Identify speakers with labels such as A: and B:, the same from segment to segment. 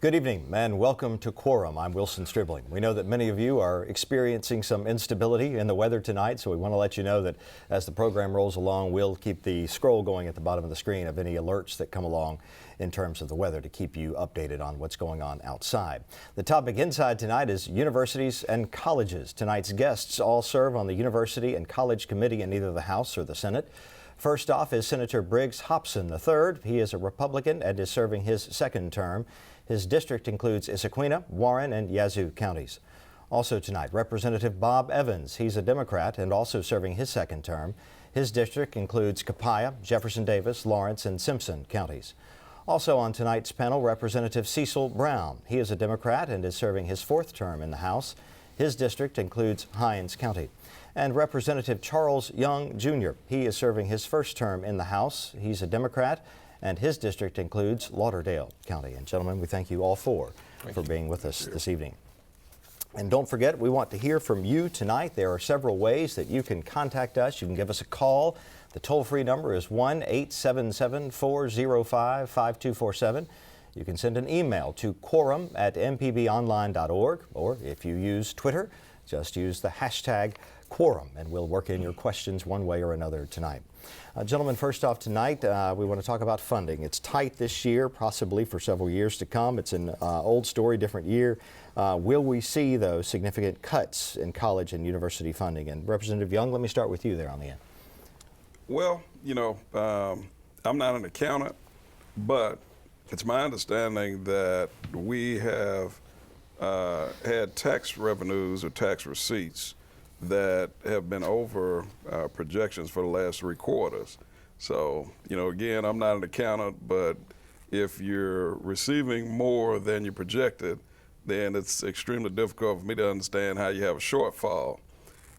A: Good evening and welcome to Quorum. I'm Wilson Stribling. We know that many of you are experiencing some instability in the weather tonight, so we want to let you know that as the program rolls along, we'll keep the scroll going at the bottom of the screen of any alerts that come along in terms of the weather to keep you updated on what's going on outside. The topic inside tonight is universities and colleges. Tonight's guests all serve on the University and College Committee in either the House or the Senate. First off is Senator Briggs Hobson III. He is a Republican and is serving his second term. His district includes Issaquena, Warren, and Yazoo counties. Also tonight, Representative Bob Evans. He's a Democrat and also serving his second term. His district includes Copiah, Jefferson Davis, Lawrence, and Simpson counties. Also on tonight's panel, Representative Cecil Brown. He is a Democrat and is serving his fourth term in the House. His district includes Hinds County. And Representative Charles Young, Jr. He is serving his first term in the House. He's a Democrat, and his district includes Lauderdale County. And gentlemen, we thank you all for being with us this evening. And don't forget, we want to hear from you tonight. There are several ways that you can contact us. You can give us a call. The toll-free number is 1-877-405-5247. You can send an email to quorum@mpbonline.org, or if you use Twitter, just use the hashtag Quorum, and we'll work in your questions one way or another tonight. Gentlemen, first off tonight, we want to talk about funding. It's tight this year, possibly for several years to come. It's an old story, different year. Will we see, though, significant cuts in college and university funding? And Representative Young, let me start with you there on the end.
B: Well, you know, I'm not an accountant, but it's my understanding that we have had tax revenues or tax receipts that have been over projections for the last 3 quarters. So, you know, again, I'm not an accountant, but if you're receiving more than you projected, then it's extremely difficult for me to understand how you have a shortfall.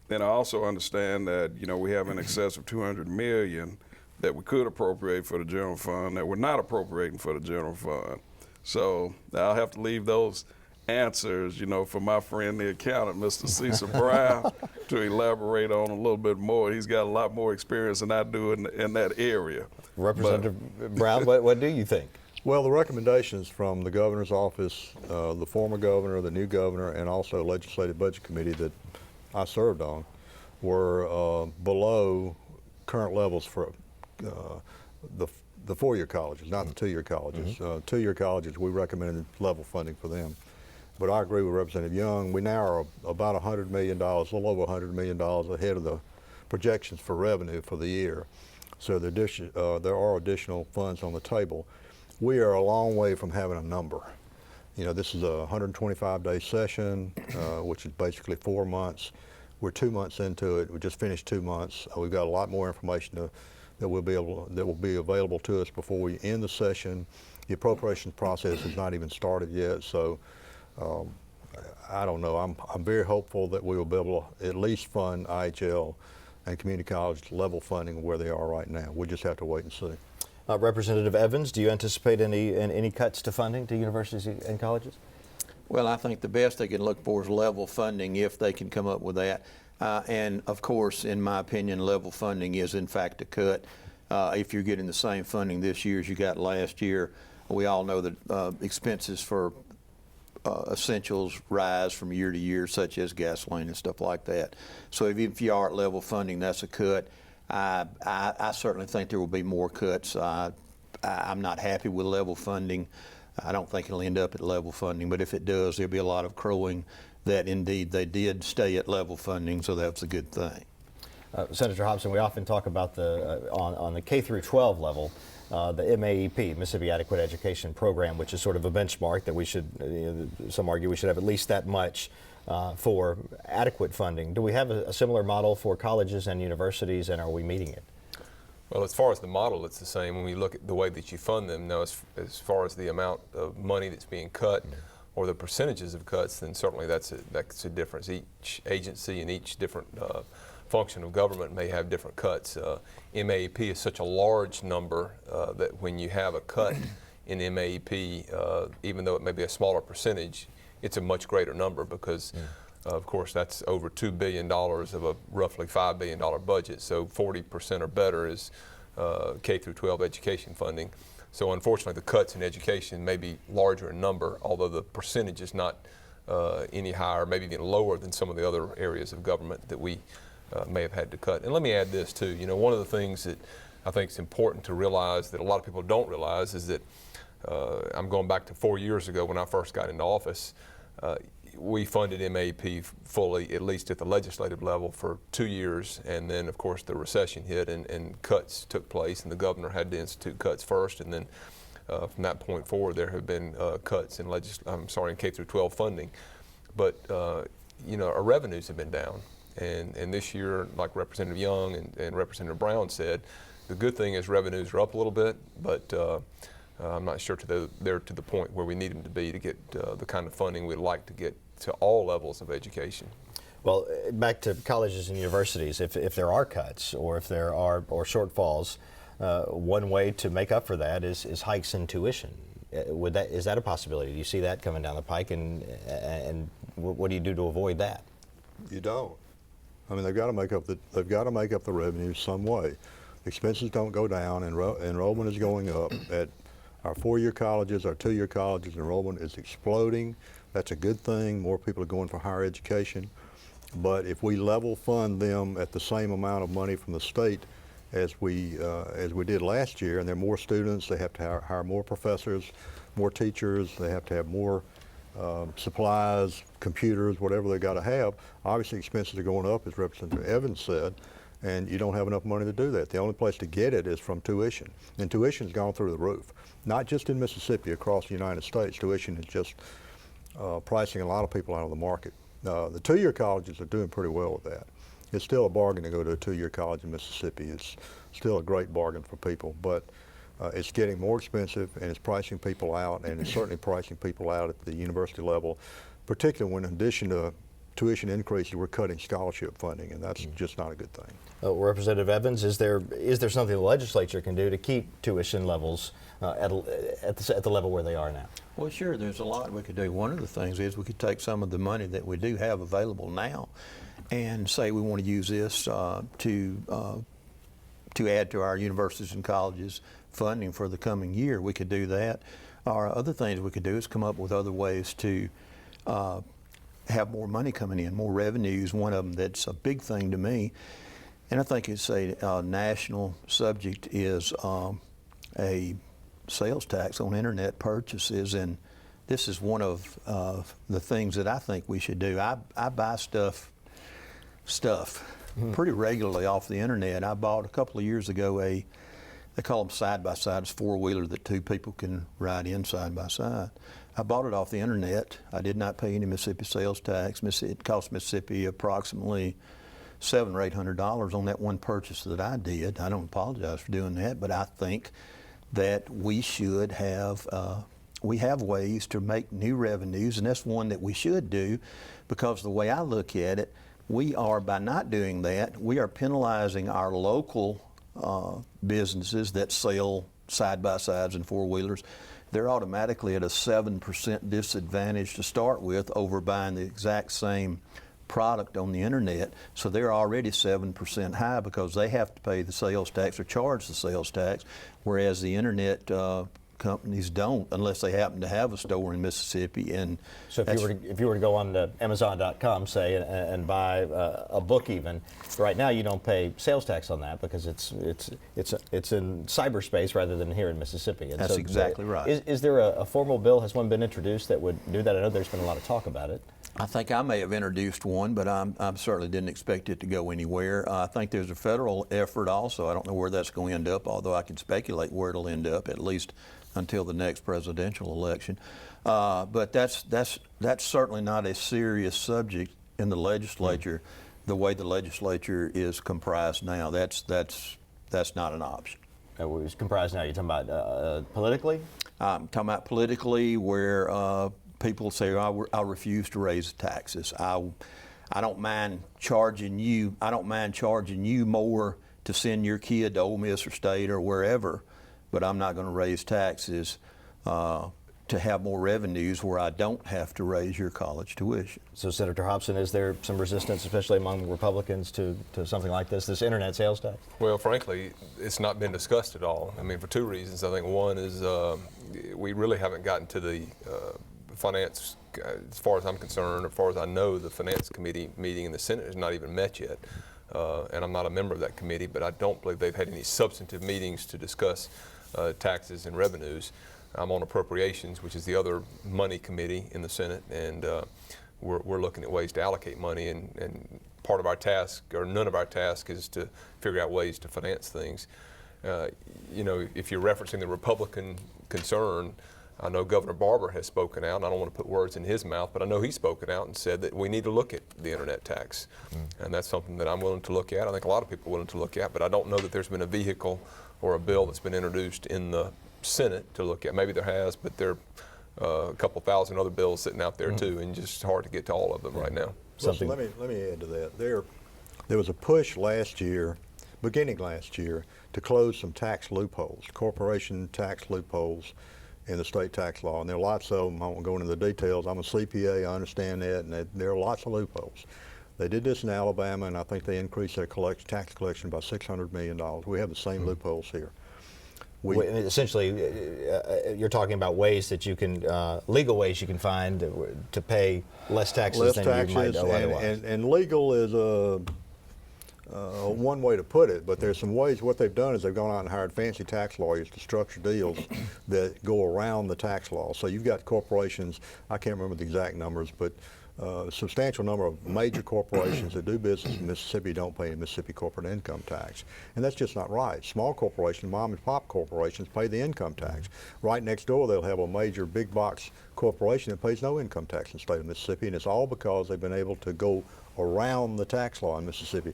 B: Then I also understand that, you know, we have in excess of $200 million that we could appropriate for the general fund that we're not appropriating for the general fund. So I'll have to leave those answers, you know, for my friend the accountant, Mr. Cecil Brown, to elaborate on a little bit more. He's got a lot more experience than I do in that area.
A: Representative Brown, what do you think?
C: Well, the recommendations from the governor's office, the former governor, the new governor, and also legislative budget committee that I served on were below current levels for the 4-year colleges, not the 2-year colleges. 2-year colleges, we recommended level funding for them. But I agree with Representative Young. We now are about $100 million, a little over $100 million ahead of the projections for revenue for the year. So there are additional funds on the table. We are a long way from having a number. You know, this is a 125-day session, which is basically 4 months. We're 2 months into it. We just finished 2 months. We've got a lot more information that will be available to us before we end the session. The appropriations process has not even started yet, so I don't know. I'm very hopeful that we will be able to at least fund IHL and community college level funding where they are right now. We just have to wait and see.
A: Representative Evans, do you anticipate any cuts to funding to universities and colleges?
D: Well, I think the best they can look for is level funding if they can come up with that. And of course, in my opinion, level funding is in fact a cut. If you're getting the same funding this year as you got last year, we all know that expenses for essentials rise from year to year, such as gasoline and stuff like that. So if you are at level funding, that's a cut. I certainly think there will be more cuts. I'm not happy with level funding. I don't think it'll end up at level funding, but if it does, there'll be a lot of crowing that indeed they did stay at level funding, so that's a good thing.
A: Senator Hobson, we often talk about on the K through 12 level, the MAEP, Mississippi Adequate Education Program, which is sort of a benchmark that we should, some argue we should have at least that much for adequate funding. Do we have a similar model for colleges and universities, and are we meeting it?
E: Well, as far as the model, it's the same. When we look at the way that you fund them, now as far as the amount of money that's being cut or the percentages of cuts, then certainly that's a difference. Each agency and each different function of government may have different cuts. MAEP is such a large number that when you have a cut in MAEP, even though it may be a smaller percentage, it's a much greater number because of course, that's over $2 billion of a roughly $5 billion budget. So 40% or better is K through 12 education funding. So unfortunately, the cuts in education may be larger in number, although the percentage is not any higher, maybe even lower than some of the other areas of government that we may have had to cut. And let me add this too. You know, one of the things that I think is important to realize that a lot of people don't realize is that I'm going back to 4 years ago when I first got into office. We funded MAP fully, at least at the legislative level, for 2 years, and then of course the recession hit and cuts took place, and the governor had to institute cuts first, and then from that point forward there have been cuts in in K through 12 funding. But you know, our revenues have been down, and this year, like Representative Young and Representative Brown said, the good thing is revenues are up a little bit, but I'm not sure they're to the point where we need them to be to get the kind of funding we'd like to get to all levels of education.
A: Well, back to colleges and universities, if there are cuts or if there are shortfalls, one way to make up for that is hikes in tuition. Is that a possibility? Do you see that coming down the pike, and what do you do to avoid that?
C: You don't. I mean, they've got to make up the revenue some way. Expenses don't go down, enrollment is going up. At our 4-year colleges, our 2-year colleges, enrollment is exploding. That's a good thing. More people are going for higher education. But if we level fund them at the same amount of money from the state as we did last year, and there are more students, they have to hire more professors, more teachers, they have to have more supplies, computers, whatever they got to have. Obviously, expenses are going up, as Representative Evans said, and you don't have enough money to do that. The only place to get it is from tuition, and tuition's gone through the roof. Not just in Mississippi, across the United States, tuition is just pricing a lot of people out of the market. The 2-year colleges are doing pretty well with that. It's still a bargain to go to a 2-year college in Mississippi. It's still a great bargain for people, but it's getting more expensive, and it's pricing people out, and it's certainly pricing people out at the university level, particularly when in addition to tuition increases, we're cutting scholarship funding, and that's just not a good thing.
A: Representative Evans, is there something the legislature can do to keep tuition levels at the level where they are now?
D: Well, sure, there's a lot we could do. One of the things is we could take some of the money that we do have available now and say we want to use this to add to our universities and colleges funding for the coming year. We could do that. Or other things we could do is come up with other ways to have more money coming in, more revenues. One of them that's a big thing to me, and I think it's a national subject, is a sales tax on internet purchases, and this is one of the things that I think we should do. I buy stuff pretty regularly off the internet. I bought a couple of years ago they call them side-by-sides, 4-wheeler that 2 people can ride in side by side. I bought it off the internet. I did not pay any Mississippi sales tax. It cost Mississippi approximately $700 or $800 on that one purchase that I did. I don't apologize for doing that, but I think that we should have we have ways to make new revenues, and that's one that we should do, because the way I look at it, we are, by not doing that, we are penalizing our local businesses that sell side-by-sides and 4-wheelers. They're automatically at a 7% disadvantage to start with over buying the exact same product on the internet. So they're already 7% high because they have to pay the sales tax or charge the sales tax, whereas the internet companies don't, unless they happen to have a store in Mississippi. And
A: so if you were to go on to Amazon.com, say, and buy a book, even right now, you don't pay sales tax on that because it's in cyberspace rather than here in Mississippi. And
D: that's exactly right.
A: Is there a formal bill? Has one been introduced that would do that? I know there's been a lot of talk about it.
D: I think I may have introduced one, but I certainly didn't expect it to go anywhere. I think there's a federal effort also. I don't know where that's going to end up, although I can speculate where it'll end up, at least until the next presidential election. But that's certainly not a serious subject in the legislature, the way the legislature is comprised now. That's not an option.
A: It's comprised now. You're talking about politically?
D: I'm talking about politically, where people say, I refuse to raise taxes. I don't mind charging you. I don't mind charging you more to send your kid to Ole Miss or State or wherever, but I'm not going to raise taxes to to have more revenues where I don't have to raise your college tuition.
A: So, Senator Hobson, is there some resistance, especially among Republicans, to something like this internet sales tax?
E: Well, frankly, it's not been discussed at all. I mean, for two reasons. I think one is we really haven't gotten to the finance, as far as I'm concerned, as far as I know, the finance committee meeting in the Senate has not even met yet. And I'm not a member of that committee, but I don't believe they've had any substantive meetings to discuss taxes and revenues. I'm on appropriations, which is the other money committee in the Senate, and we're looking at ways to allocate money, and part of our task, or none of our task, is to figure out ways to finance things. You know, if you're referencing the Republican concern, I know Governor Barber has spoken out, and I don't want to put words in his mouth, but I know he's spoken out and said that we need to look at the internet tax. And that's something that I'm willing to look at. I think a lot of people are willing to look at, but I don't know that there's been a vehicle or a bill that's been introduced in the Senate to look at. Maybe there has, but there are a couple thousand other bills sitting out there too, and just hard to get to all of them right now.
C: Listen, let me add to that. There was a push last year, beginning last year, to close some tax loopholes, corporation tax loopholes in the state tax law, and there are lots of them. I won't go into the details. I'm a CPA, I understand that, and there are lots of loopholes. They did this in Alabama, and I think they increased their tax collection by $600 million. We have the same loopholes here.
A: Essentially, you're talking about ways that you can, legal ways you can find to pay less taxes than you might owe otherwise.
C: And legal is one way to put it, but there's some ways. What they've done is they've gone out and hired fancy tax lawyers to structure deals that go around the tax law. So you've got corporations, I can't remember the exact numbers, but a substantial number of major corporations that do business in Mississippi don't pay Mississippi corporate income tax. And that's just not right. Small corporations, mom and pop corporations, pay the income tax. Right next door, they'll have a major big box corporation that pays no income tax in the state of Mississippi, and it's all because they've been able to go around the tax law in Mississippi.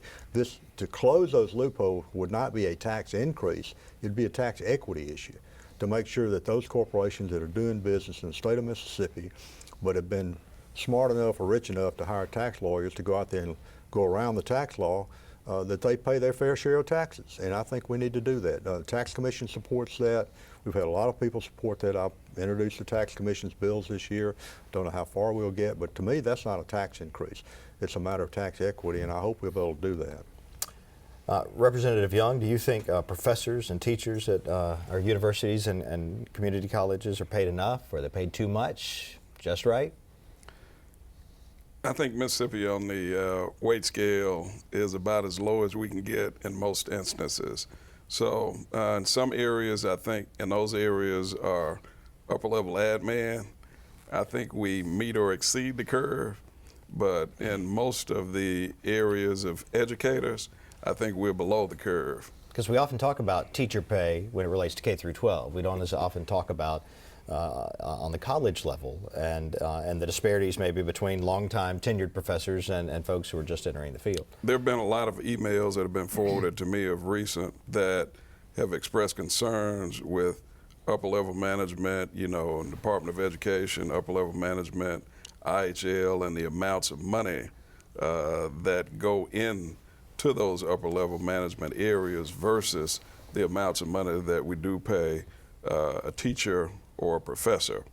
C: To close those loopholes would not be a tax increase, it'd be a tax equity issue to make sure that those corporations that are doing business in the state of Mississippi but have been smart enough or rich enough to hire tax lawyers to go out there and go around the tax law, that they pay their fair share of taxes. And I think we need to do that. The Tax Commission supports that. We've had a lot of people support that. I've introduced the Tax Commission's bills this year. Don't know how far we'll get, but to me, that's not a tax increase. It's a matter of tax equity, and I hope we'll be able to do that.
A: Representative Young, do you think professors and teachers at our universities and community colleges are paid enough? Or are they paid too much? Just right?
B: I think Mississippi on the wage scale is about as low as we can get in most instances. So in some areas, I think in those areas are upper level admin. I think we meet or exceed the curve, but in most of the areas of educators, I think we're below the curve.
A: Because we often talk about teacher pay when it relates to K through 12. We don't as often talk about on the college level and the disparities maybe between longtime tenured professors and folks who are just entering the field.
B: There have been a lot of emails that have been forwarded to me of recent that have expressed concerns with upper level management, you know, Department of Education, upper level management, IHL, and the amounts of money that go into those upper level management areas versus the amounts of money that we do pay a teacher or a professor.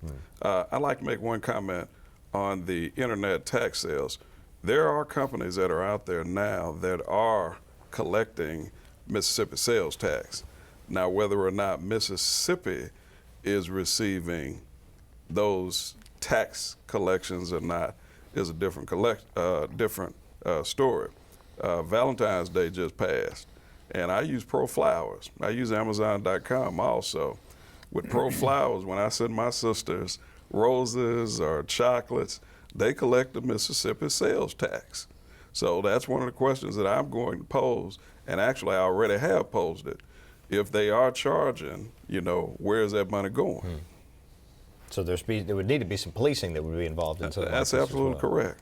B: I'd like to make one comment on the internet tax sales. There are companies that are out there now that are collecting Mississippi sales tax. Now, whether or not Mississippi is receiving those tax collections or not is a different story. Valentine's Day just passed, and I use Pro Flowers. I use Amazon.com also. With Pro Flowers, when I send my sisters roses or chocolates, they collect the Mississippi sales tax. So that's one of the questions that I'm going to pose, and actually I already have posed it. If they are charging, you know, where is that money going?
A: So there would need to be some policing that would be involved in something
B: That's
A: like this
B: absolutely
A: as well.
B: correct.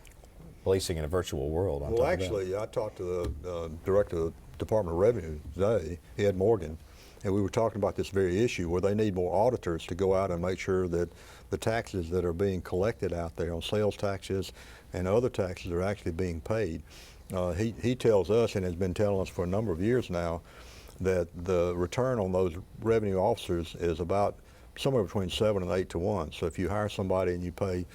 A: Policing in a virtual world. On top
C: Well,
A: of that.
C: actually, I talked to the director of the Department of Revenue today, Ed Morgan, and we were talking about this very issue where they need more auditors to go out and make sure that the taxes that are being collected out there on sales taxes and other taxes are actually being paid. He tells us, and has been telling us for a number of years now, that the return on those revenue officers is about somewhere between 7 and 8 to 1. So if you hire somebody and you pay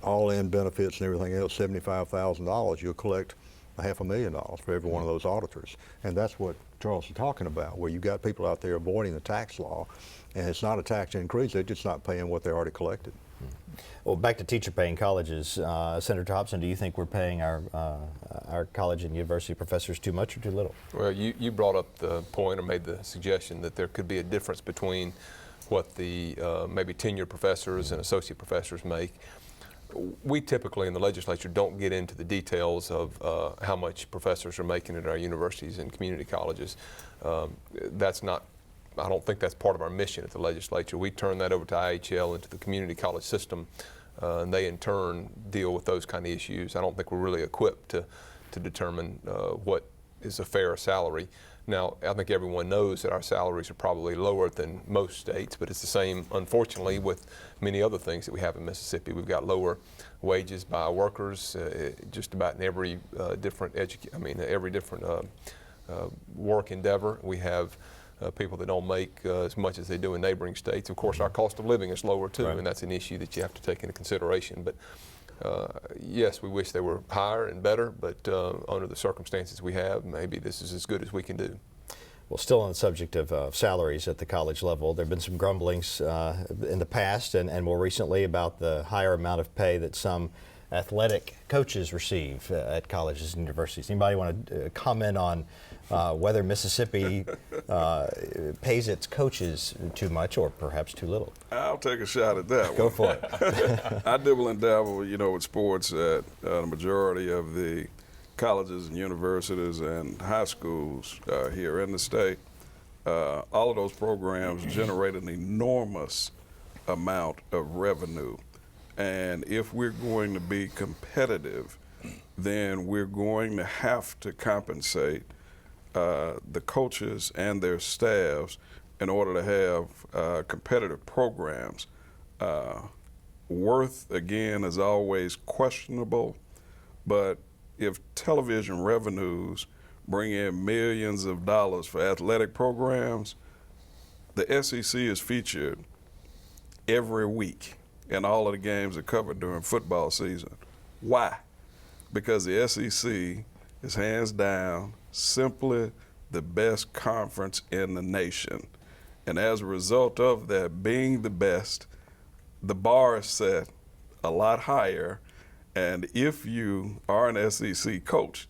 C: all-in benefits and everything else $75,000, you'll collect $500,000 for every one of those auditors. And that's what Charles is talking about, where you've got people out there avoiding the tax law, and it's not a tax increase, they're just not paying what they already collected.
A: Well, back to teacher pay in colleges, Senator Thompson, do you think we're paying our college and university professors too much or too little?
E: Well, you brought up the point or made the suggestion that there could be a difference between what the maybe tenured professors and associate professors make. We typically in the legislature don't get into the details of how much professors are making at our universities and community colleges. That's not, I don't think that's part of our mission at the legislature. We turn that over to IHL and to the community college system, and they in turn deal with those kind of issues. I don't think we're really equipped to determine what is a fair salary. Now, I think everyone knows that our salaries are probably lower than most states, but it's the same, unfortunately, with many other things that we have in Mississippi. We've got lower wages by workers just about in every different work endeavor. We have people that don't make as much as they do in neighboring states. Of course, our cost of living is lower too,
A: right,
E: and that's an issue that you have to take into consideration. But yes, we wish they were higher and better, but under the circumstances we have, maybe this is as good as we can do.
A: Well, still on the subject of salaries at the college level, there have been some grumblings in the past and more recently about the higher amount of pay that some athletic coaches receive at colleges and universities. Anybody want to comment on whether Mississippi pays its coaches too much or perhaps too little?
B: I'll take a shot at that.
A: Go for it.
B: I dibble and dabble, with sports at the majority of the colleges and universities and high schools here in the state. All of those programs generate an enormous amount of revenue. And if we're going to be competitive, then we're going to have to compensate the coaches and their staffs in order to have competitive programs. Worth, again, is always questionable, but if television revenues bring in millions of dollars for athletic programs, the SEC is featured every week and all of the games are covered during football season. Why? Because the SEC is hands down simply the best conference in the nation. And as a result of that being the best, the bar is set a lot higher. And if you are an SEC coach,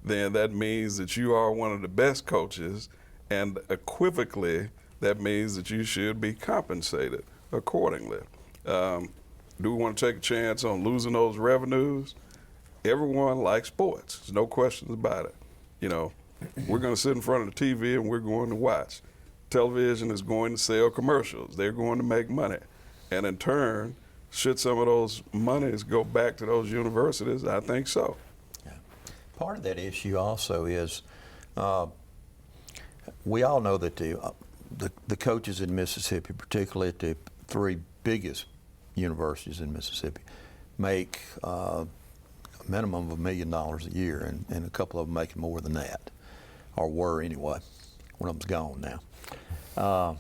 B: then that means that you are one of the best coaches, and equivocally, that means that you should be compensated accordingly. Do we want to take a chance on losing those revenues? Everyone likes sports. There's no questions about it. We're going to sit in front of the TV and we're going to watch. Television is going to sell commercials. They're going to make money. And in turn, should some of those monies go back to those universities? I think so.
D: Yeah. Part of that issue also is we all know that the coaches in Mississippi, particularly at the three biggest universities in Mississippi, make a minimum of $1 million a year, and a couple of them making more than that, or were anyway. One of them's gone now.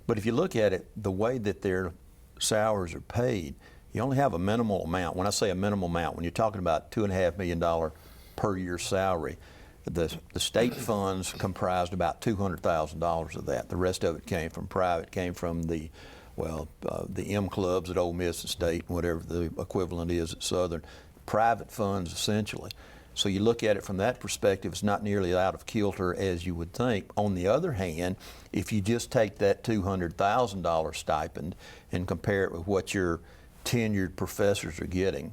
D: But if you look at it, the way that their salaries are paid, you only have a minimal amount. When I say a minimal amount, when you're talking about $2.5 million per year salary, the state funds comprised about $200,000 of that. The rest of it came from private, came from the M clubs at Ole Miss and State, whatever the equivalent is at Southern. Private funds, essentially. So you look at it from that perspective, it's not nearly out of kilter as you would think. On the other hand, if you just take that $200,000 stipend and compare it with what your tenured professors are getting,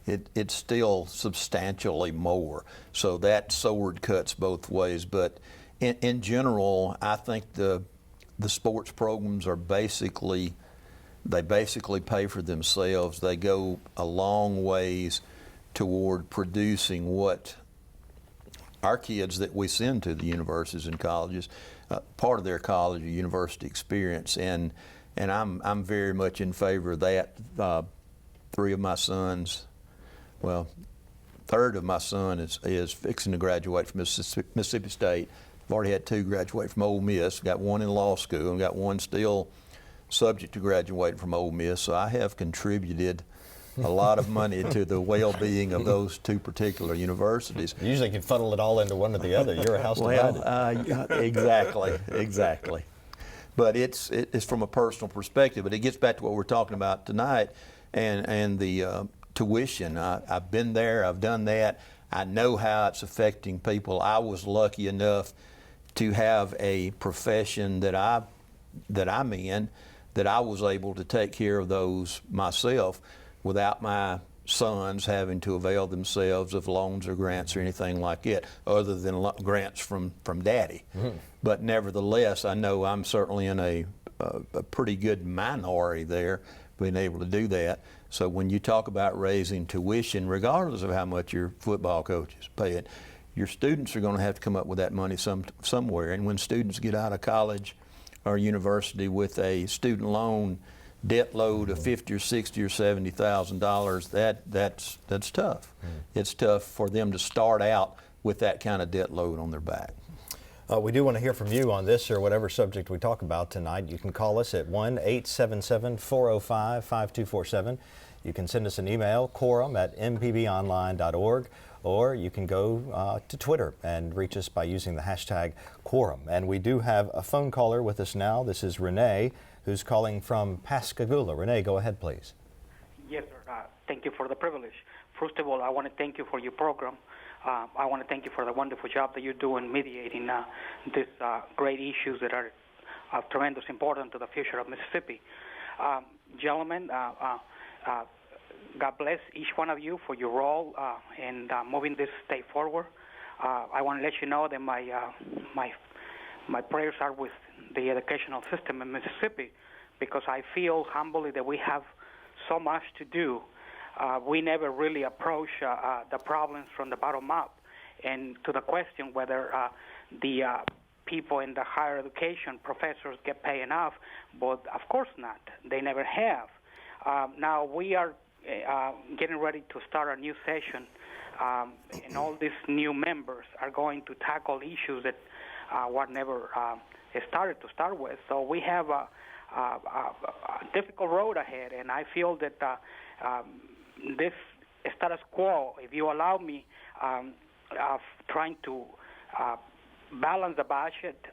D: it's still substantially more. So that sword cuts both ways. But in general, I think the sports programs are basically pay for themselves. They go a long ways toward producing what our kids that we send to the universities and colleges, part of their college or university experience, and I'm very much in favor of that. Three of my sons, third of my son is fixing to graduate from Mississippi State. I've already had two graduate from Ole Miss. Got one in law school and got one still subject to graduating from Ole Miss, so I have contributed a lot of money to the well-being of those two particular universities.
A: You usually can funnel it all into one or the other. You're a house divided.
D: Well, exactly. But it's from a personal perspective. But it gets back to what we're talking about tonight, and the tuition. I've been there. I've done that. I know how it's affecting people. I was lucky enough to have a profession that I'm in, that I was able to take care of those myself without my sons having to avail themselves of loans or grants or anything like that, other than grants from Daddy. Mm-hmm. But nevertheless, I know I'm certainly in a pretty good minority there, being able to do that. So when you talk about raising tuition, regardless of how much your football coach is paying, your students are going to have to come up with that money somewhere. And when students get out of college or university with a student loan debt load of $50,000 or $60,000 or $70,000, that's tough. It's tough for them to start out with that kind of debt load on their back.
A: We do want to hear from you on this or whatever subject we talk about tonight. You can call us at 1-877-405-5247. You can send us an email, quorum@mpbonline.org, or you can go to Twitter and reach us by using the hashtag Quorum. And we do have a phone caller with us now. This is Renee, who's calling from Pascagoula. Renee, go ahead, please.
F: Yes, sir. Thank you for the privilege. First of all, I want to thank you for your program. I want to thank you for the wonderful job that you do in mediating these great issues that are of tremendous importance to the future of Mississippi. Gentlemen, God bless each one of you for your role in moving this state forward. I want to let you know that my prayers are with the educational system in Mississippi, because I feel humbly that we have so much to do. We never really approach the problems from the bottom up. And to the question whether the people in the higher education, professors, get paid enough, but of course not. They never have. Now we are getting ready to start a new session, and all these new members are going to tackle issues that were never started to start with. So we have a difficult road ahead, and I feel that this status quo, if you allow me, of trying to balance the budget,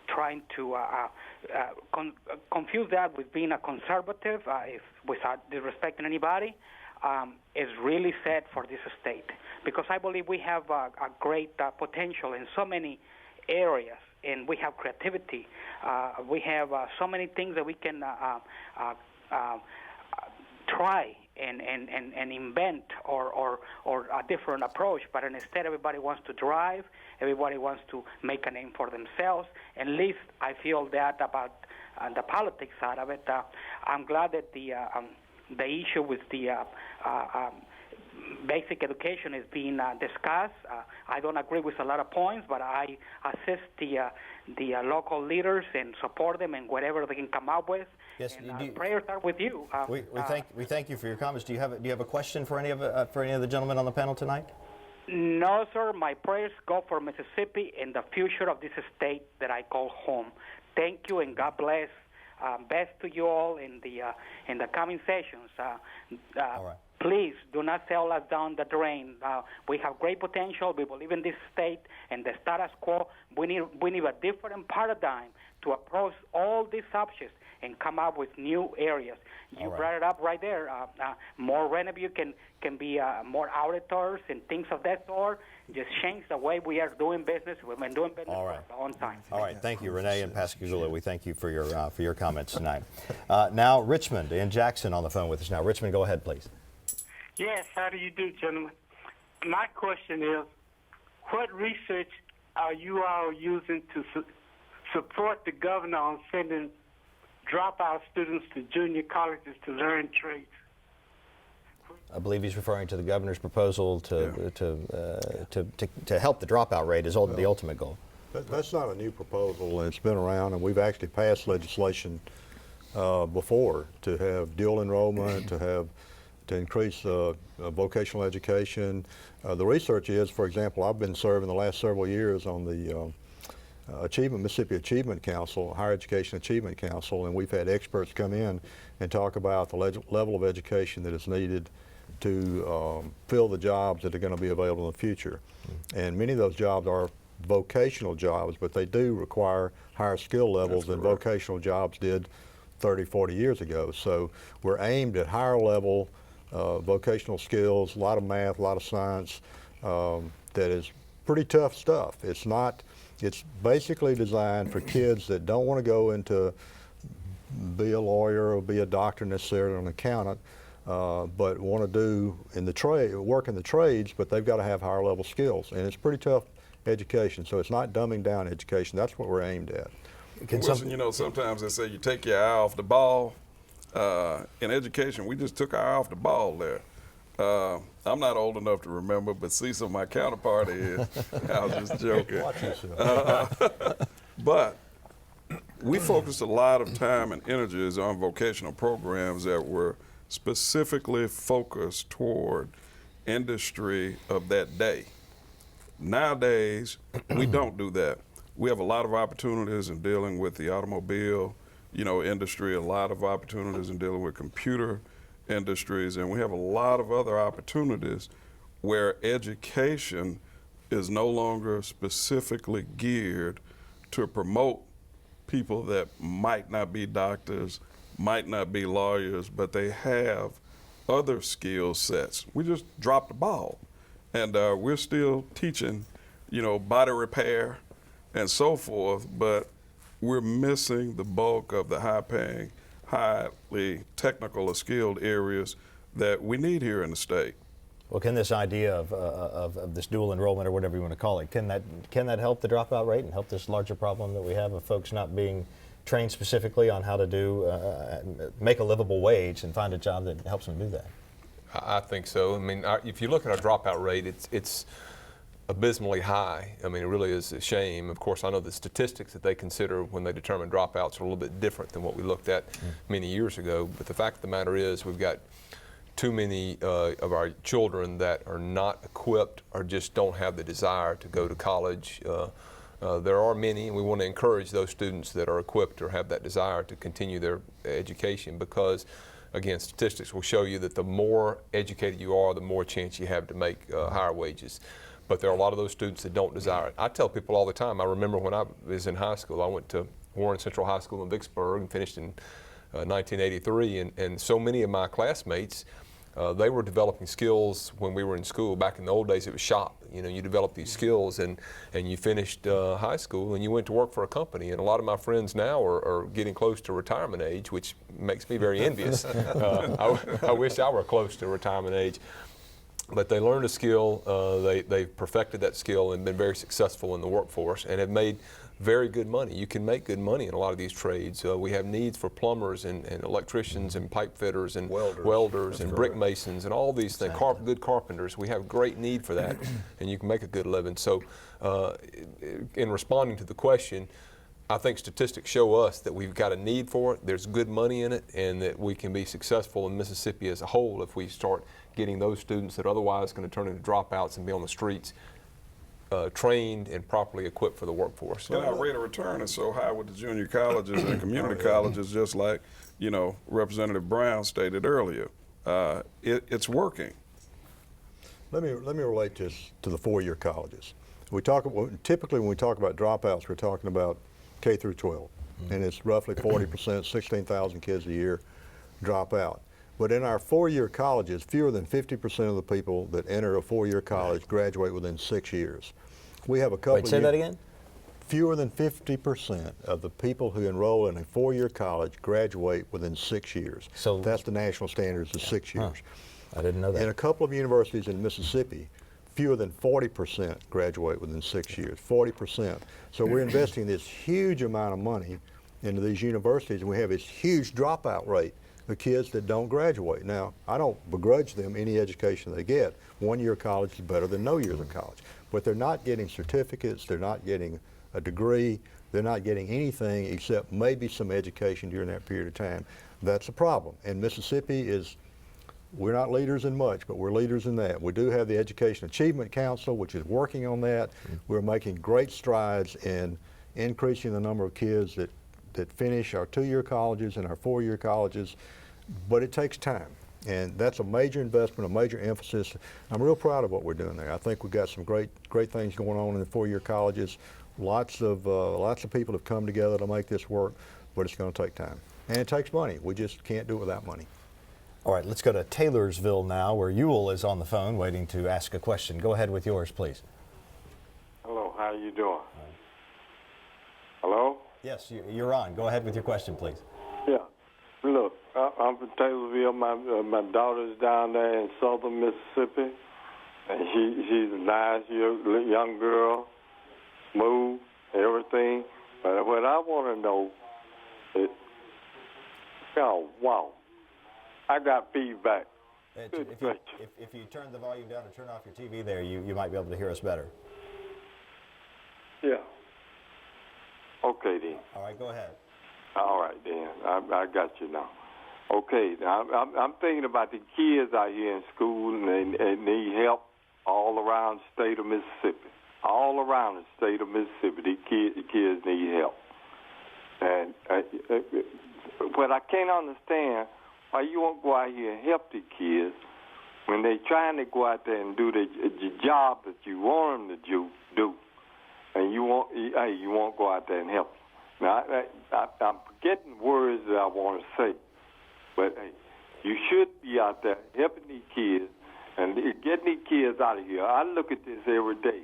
F: trying to confuse that with being a conservative, without disrespecting anybody, is really sad for this state. Because I believe we have a great potential in so many areas, and we have creativity. We have so many things that we can try and invent or a different approach, but instead everybody wants to drive, everybody wants to make a name for themselves. At least I feel that about the politics side of it. I'm glad that the issue with the basic education is being discussed. I don't agree with a lot of points, but I assist the local leaders and support them in whatever they can come up with.
A: Yes,
F: and prayers are with you.
A: We thank you for your comments. Do you have a question for any of the gentlemen on the panel tonight?
F: No, sir. My prayers go for Mississippi and the future of this state that I call home. Thank you, and God bless. Best to you all in the coming sessions.
A: All right.
F: Please do not sell us down the drain. We have great potential. We believe in this state and the status quo. We need a different paradigm to approach all these subjects and come up with new areas. You brought it up right there. More revenue can be more auditors and things of that sort. Just change the way we are doing business. We've been doing business for a long time.
A: All right. Thank you, Renee and Pascagoula. We thank you for your comments tonight. Now, Richmond and Jackson on the phone with us now. Richmond, go ahead, please.
G: Yes, how do you do, gentlemen? My question is, what research are you all using to support the governor on sending dropout students to junior colleges to learn trades?
A: I believe he's referring to the governor's proposal to help the dropout rate is the ultimate goal.
C: That's not a new proposal, and it's been around, and we've actually passed legislation before to have dual enrollment, to increase vocational education. The research is, for example, I've been serving the last several years on the Mississippi Achievement Council, Higher Education Achievement Council, and we've had experts come in and talk about the level of education that is needed to fill the jobs that are going to be available in the future. And many of those jobs are vocational jobs, but they do require higher skill levels than vocational jobs did 30, 40 years ago. So we're aimed at higher level vocational skills, a lot of math, a lot of science, that is pretty tough stuff. It's basically designed for kids that don't want to go into be a lawyer or be a doctor necessarily, or an accountant, but want to do work in the trades, but they've got to have higher level skills. And it's pretty tough education, so it's not dumbing down education. That's what we're aimed at.
B: Wilson, you know, sometimes they say you take your eye off the ball. In education, we just took our eye off the ball there. I'm not old enough to remember, but Cecil, my counterpart, is. I was just joking.
C: Watch yourself.
B: But we focused a lot of time and energies on vocational programs that were specifically focused toward industry of that day. Nowadays, we don't do that. We have a lot of opportunities in dealing with the automobile, industry, a lot of opportunities in dealing with computer industries, and we have a lot of other opportunities where education is no longer specifically geared to promote people that might not be doctors, might not be lawyers, but they have other skill sets. We just dropped the ball. And we're still teaching, body repair and so forth, but we're missing the bulk of the high-paying, highly technical or skilled areas that we need here in the state.
A: Well, can this idea of this dual enrollment, or whatever you want to call it, can that help the dropout rate and help this larger problem that we have of folks not being trained specifically on how to make a livable wage and find a job that helps them do that?
E: I think so. I mean, if you look at our dropout rate, it's abysmally high. I mean, it really is a shame. Of course, I know the statistics that they consider when they determine dropouts are a little bit different than what we looked at many years ago. But the fact of the matter is, we've got too many of our children that are not equipped or just don't have the desire to go to college. There are many, and we want to encourage those students that are equipped or have that desire to continue their education, because again, statistics will show you that the more educated you are, the more chance you have to make higher wages. But there are a lot of those students that don't desire it. I tell people all the time, I remember when I was in high school, I went to Warren Central High School in Vicksburg and finished in 1983, and so many of my classmates, they were developing skills when we were in school. Back in the old days, it was shop. You developed these skills, and you finished high school, and you went to work for a company. And a lot of my friends now are getting close to retirement age, which makes me very envious. I wish I were close to retirement age. But they learned a skill, they've perfected that skill and been very successful in the workforce and have made very good money. You can make good money in a lot of these trades. We have needs for plumbers and electricians and pipe fitters and welders and brick masons and all these things, good carpenters. We have great need for that, and you can make a good living. So in responding to the question, I think statistics show us that we've got a need for it, there's good money in it, and that we can be successful in Mississippi as a whole if we start getting those students that are otherwise going to turn into dropouts and be on the streets trained and properly equipped for the workforce.
B: And our rate of return is so high with the junior colleges and community colleges, just like Representative Brown stated earlier. It's working.
C: Let me relate this to the four-year colleges. Typically when we talk about dropouts, we're talking about K through 12, and it's roughly 40%, 16,000 kids a year drop out. But in our four-year colleges, fewer than 50% of the people that enter a four-year college graduate within 6 years. We have a couple.
A: Wait, say that again?
C: Fewer than 50% of the people who enroll in a four-year college graduate within 6 years. So that's the national standards of 6 years.
A: I didn't know that.
C: In a couple of universities in Mississippi, fewer than 40% graduate within 6 years, 40%. So we're investing this huge amount of money into these universities, and we have this huge dropout rate of kids that don't graduate. Now, I don't begrudge them any education they get. 1 year of college is better than no years of college. But they're not getting certificates, they're not getting a degree, they're not getting anything except maybe some education during that period of time. That's a problem. And Mississippi is, we're not leaders in much, but we're leaders in that. We do have the Education Achievement Council, which is working on that. We're making great strides in increasing the number of kids that finish our 2-year colleges and our 4-year colleges, but it takes time. And that's a major investment, a major emphasis. I'm real proud of what we're doing there. I think we've got some great things going on in the 4-year colleges. Lots of people have come together to make this work, but it's going to take time. And it takes money. We just can't do it without money.
A: All right, let's go to Taylorsville now, where Ewell is on the phone waiting to ask a question. Go ahead with yours, please.
H: Hello, how you doing? Hello?
A: Yes, you're on. Go ahead with your question, please.
H: Yeah. Look, I'm from Taylorsville. My daughter's down there in southern Mississippi, and she's a nice young girl, smooth, everything. But what I want to know is, oh, wow, I got feedback.
A: If you turn the volume down or turn off your TV there, you might be able to hear us better.
H: Yeah. Okay, then.
A: All right, go ahead.
H: All right, then. I got you now. Okay, now I'm thinking about the kids out here in school, and they need help all around the state of Mississippi. All around the state of Mississippi, the kids need help. And but I can't understand why you won't go out here and help the kids when they're trying to go out there and do the job that you want them to do, and you won't go out there and help them. Now, I'm forgetting words that I want to say, but hey, you should be out there helping these kids and getting these kids out of here. I look at this every day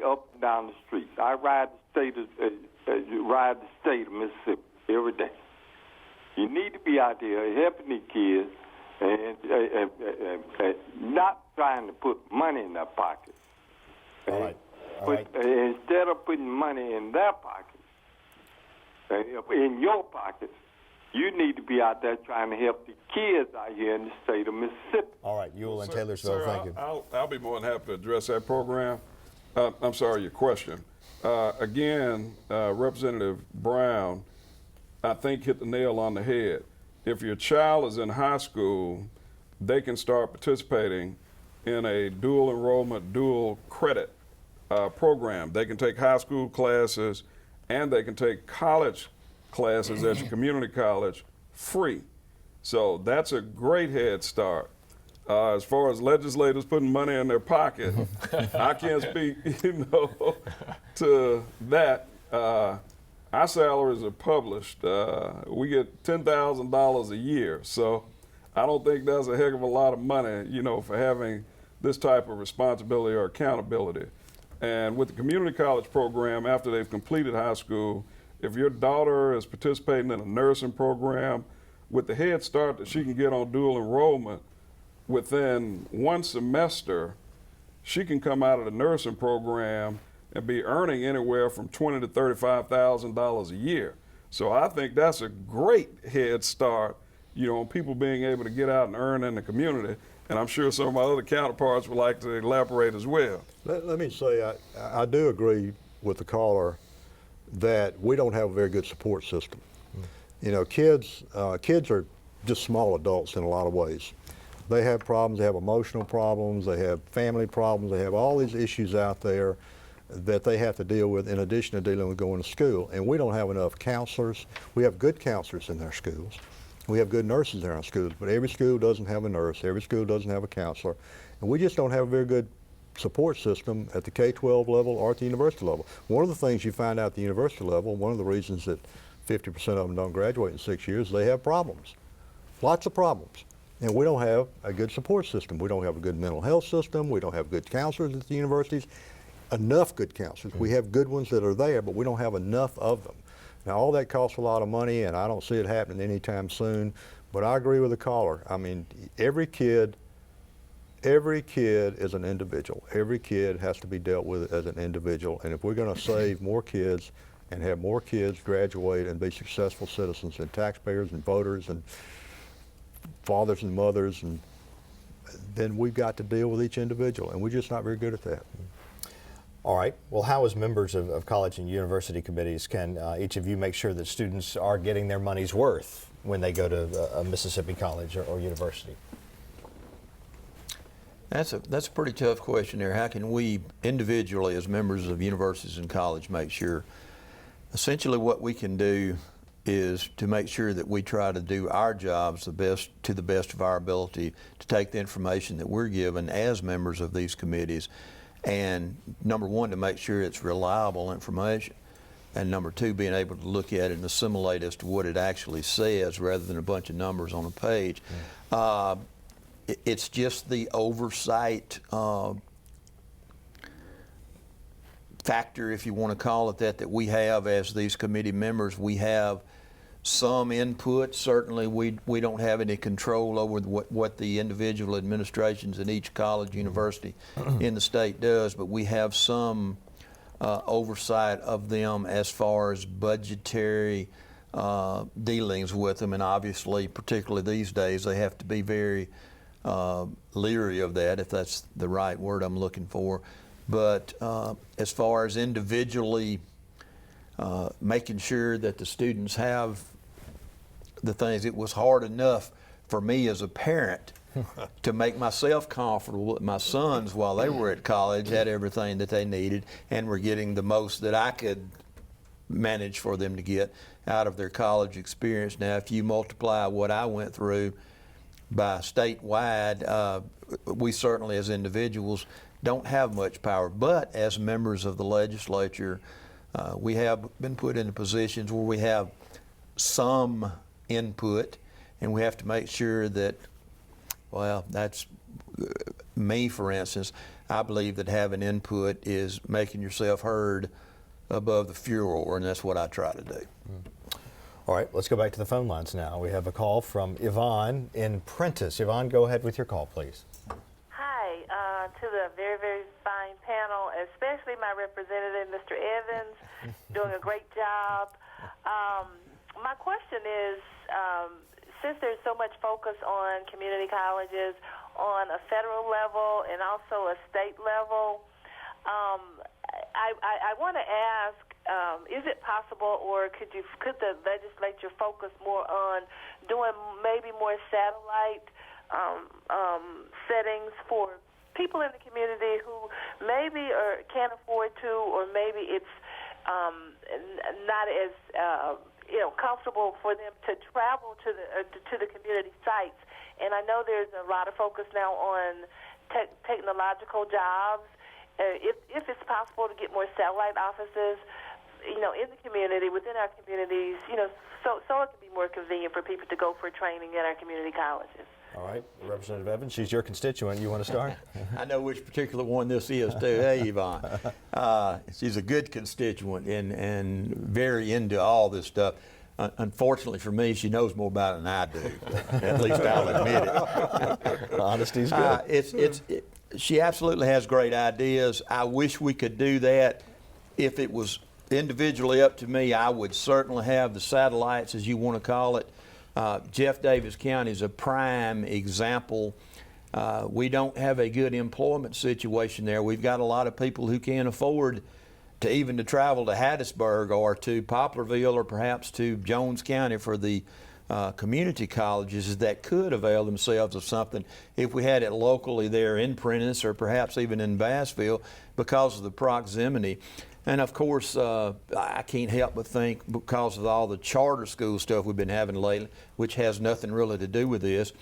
H: up and down the streets. I ride the state of Mississippi every day. You need to be out there helping these kids and not trying to put money in their pockets.
A: All right.
H: Instead of putting money in their pockets, in your pockets, you need to be out there trying to help the kids out here in the state of Mississippi.
A: All right, Ewell and Taylorsville,
B: Sir,
A: thank you.
B: I'll be more than happy to address that program. I'm sorry, your question. Again, Representative Brown, I think, hit the nail on the head. If your child is in high school, they can start participating in a dual enrollment, dual credit program. They can take high school classes and they can take college classes at your community college free. So that's a great head start. As far as legislators putting money in their pocket, I can't speak, to that. Our salaries are published. We get $10,000 a year, so I don't think that's a heck of a lot of money, for having this type of responsibility or accountability. And with the community college program, after they've completed high school, if your daughter is participating in a nursing program, with the head start that she can get on dual enrollment, within one semester, she can come out of the nursing program and be earning anywhere from $20,000 to $35,000 a year. So I think that's a great head start, on people being able to get out and earn in the community. And I'm sure some of my other counterparts would like to elaborate as well.
C: Let me say, I do agree with the caller that we don't have a very good support system. Kids are just small adults in a lot of ways. They have problems, they have emotional problems, they have family problems, they have all these issues out there that they have to deal with in addition to dealing with going to school. And we don't have enough counselors. We have good counselors in our schools. We have good nurses in our schools, but every school doesn't have a nurse, every school doesn't have a counselor. And we just don't have a very good support system at the K-12 level or at the university level. One of the things you find out at the university level, one of the reasons that 50% of them don't graduate in 6 years, they have problems, lots of problems. And we don't have a good support system. We don't have a good mental health system. We don't have good counselors at the universities, enough good counselors. We have good ones that are there, but we don't have enough of them. Now, all that costs a lot of money, and I don't see it happening anytime soon, but I agree with the caller. I mean, every kid is an individual. Every kid has to be dealt with as an individual, and if we're going to save more kids and have more kids graduate and be successful citizens and taxpayers and voters and fathers and mothers, and then we've got to deal with each individual, and we're just not very good at that.
A: All right. Well, how, as members of college and university committees, can each of you make sure that students are getting their money's worth when they go to a Mississippi college or university?
D: That's a pretty tough question there. How can we individually, as members of universities and college, make sure Essentially what we can do is to make sure that we try to do our jobs to the best of our ability to take the information that we're given as members of these committees, and number one, to make sure it's reliable information, and number two, being able to look at it and assimilate as to what it actually says rather than a bunch of numbers on a page. It's just the oversight factor, if you want to call it that we have as these committee members. We have some input. Certainly we don't have any control over what the individual administrations in each college, university in the state does, but we have some oversight of them as far as budgetary dealings with them, and obviously, particularly these days, they have to be very leery of that, if that's the right word I'm looking for. But as far as individually making sure that the students have the things, it was hard enough for me as a parent to make myself comfortable that my sons, while they were at college, had everything that they needed and were getting the most that I could manage for them to get out of their college experience. Now, if you multiply what I went through by statewide, we certainly as individuals don't have much power, but as members of the legislature, we have been put into positions where we have some input, and we have to make sure that, well, that's me, for instance. I believe that having input is making yourself heard above the furor, and that's what I try to do.
A: All right, let's go back to the phone lines now. We have a call from Yvonne in Prentice. Yvonne, go ahead with your call, please.
I: Hi, to the very, very fine panel, especially my representative, Mr. Evans, doing a great job. My question is, since there's so much focus on community colleges on a federal level and also a state level, I want to ask, is it possible, or could the legislature focus more on doing maybe more satellite settings for people in the community who maybe can't afford to, or maybe it's not as comfortable for them to travel to the community sites. And I know there's a lot of focus now on technological jobs. If it's possible to get more satellite offices, in the community, within our communities, so it can be more convenient for people to go for training at our community colleges.
A: All right, Representative Evans, she's your constituent. You want to start?
D: I know which particular one this is, too. Hey, Yvonne. She's a good constituent and very into all this stuff. Unfortunately for me, she knows more about it than I do. At least I'll admit it.
A: Honesty's good.
D: She absolutely has great ideas. I wish we could do that. If it was individually up to me, I would certainly have the satellites, as you want to call it. Jeff Davis County is a prime example. We don't have a good employment situation there. We've got a lot of people who can't afford to even to travel to Hattiesburg or to Poplarville or perhaps to Jones County for the community colleges that could avail themselves of something if we had it locally there in Prentice or perhaps even in Bassville because of the proximity. And of course, I can't help but think, because of all the charter school stuff we've been having lately, which has nothing really to do with this,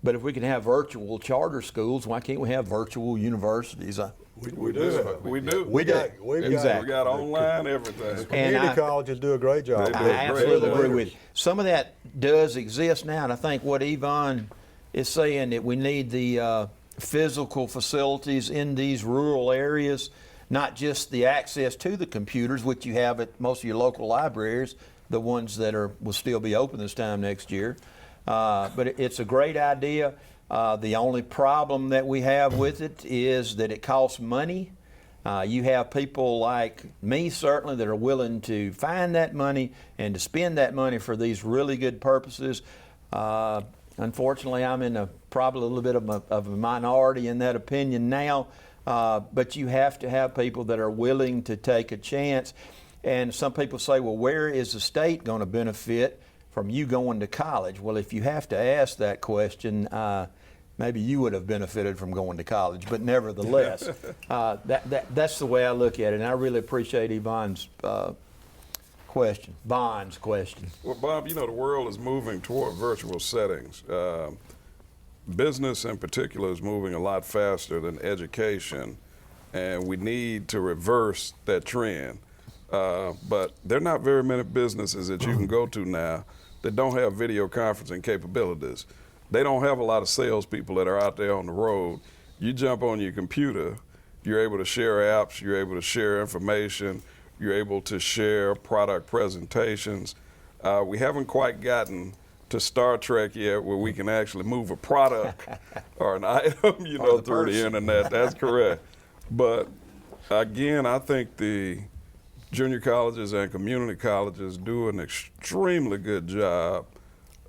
D: but if we can have virtual charter schools, why can't we have virtual universities?
B: We do.
C: We got
B: online everything.
C: community colleges do a great job.
D: I absolutely agree with you. Some of that does exist now, and I think what Yvonne is saying, that we need the physical facilities in these rural areas, not just the access to the computers, which you have at most of your local libraries, the ones that will still be open this time next year. But it's a great idea. The only problem that we have with it is that it costs money. You have people like me, certainly, that are willing to find that money and to spend that money for these really good purposes. Unfortunately, I'm in probably a little bit of a minority in that opinion now. But you have to have people that are willing to take a chance. And some people say, well, where is the state going to benefit from you going to college? Well, if you have to ask that question, maybe you would have benefited from going to college. But nevertheless, that's the way I look at it. And I really appreciate Yvonne's question. Bond's question.
B: Well, Bob, you know, the world is moving toward virtual settings. Business in particular is moving a lot faster than education, and we need to reverse that trend. But there are not very many businesses that you can go to now that don't have video conferencing capabilities. They don't have a lot of salespeople that are out there on the road. You jump on your computer, you're able to share apps, you're able to share information, you're able to share product presentations. We haven't quite gotten to Star Trek yet where we can actually move a product or an item, you know, through the internet. That's correct. But again, I think the junior colleges and community colleges do an extremely good job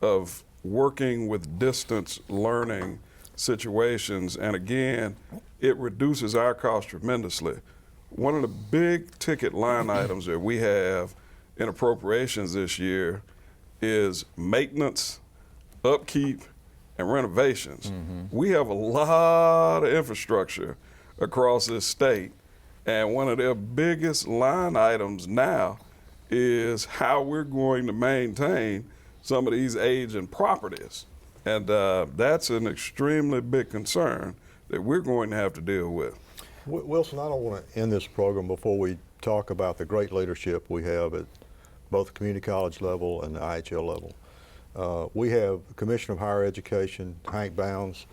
B: of working with distance learning situations. And again, it reduces our cost tremendously. One of the big ticket line items that we have in appropriations this year is maintenance, upkeep, and renovations. We have a lot of infrastructure across this state, and one of their biggest line items now is how we're going to maintain some of these aging properties. And that's an extremely big concern that we're going to have to deal with.
C: Wilson, I don't want to end this program before we talk about the great leadership we have at both the community college level and the IHL level. We have Commissioner of Higher Education, Hank Bounds,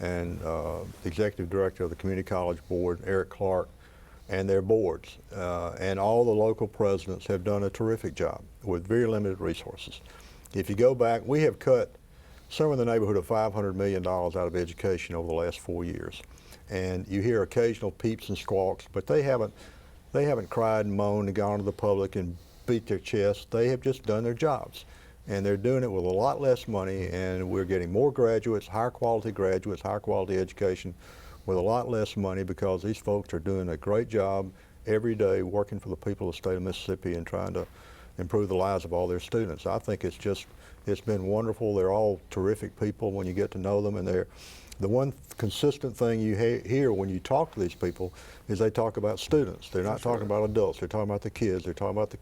C: and the Executive Director of the Community College Board, Eric Clark, and their boards. And all the local presidents have done a terrific job with very limited resources. If you go back, we have cut somewhere in the neighborhood of $500 million out of education over the last 4 years. And you hear occasional peeps and squawks, but they haven't cried and moaned and gone to the public and beat their chest. They have just done their jobs. And they're doing it with a lot less money, and we're getting more graduates, higher quality education with a lot less money, because these folks are doing a great job every day working for the people of the state of Mississippi and trying to improve the lives of all their students. I think it's been wonderful. They're all terrific people when you get to know them, and the one consistent thing you hear when you talk to these people is they talk about students. They're not talking about adults. They're talking about the kids. They're talking about the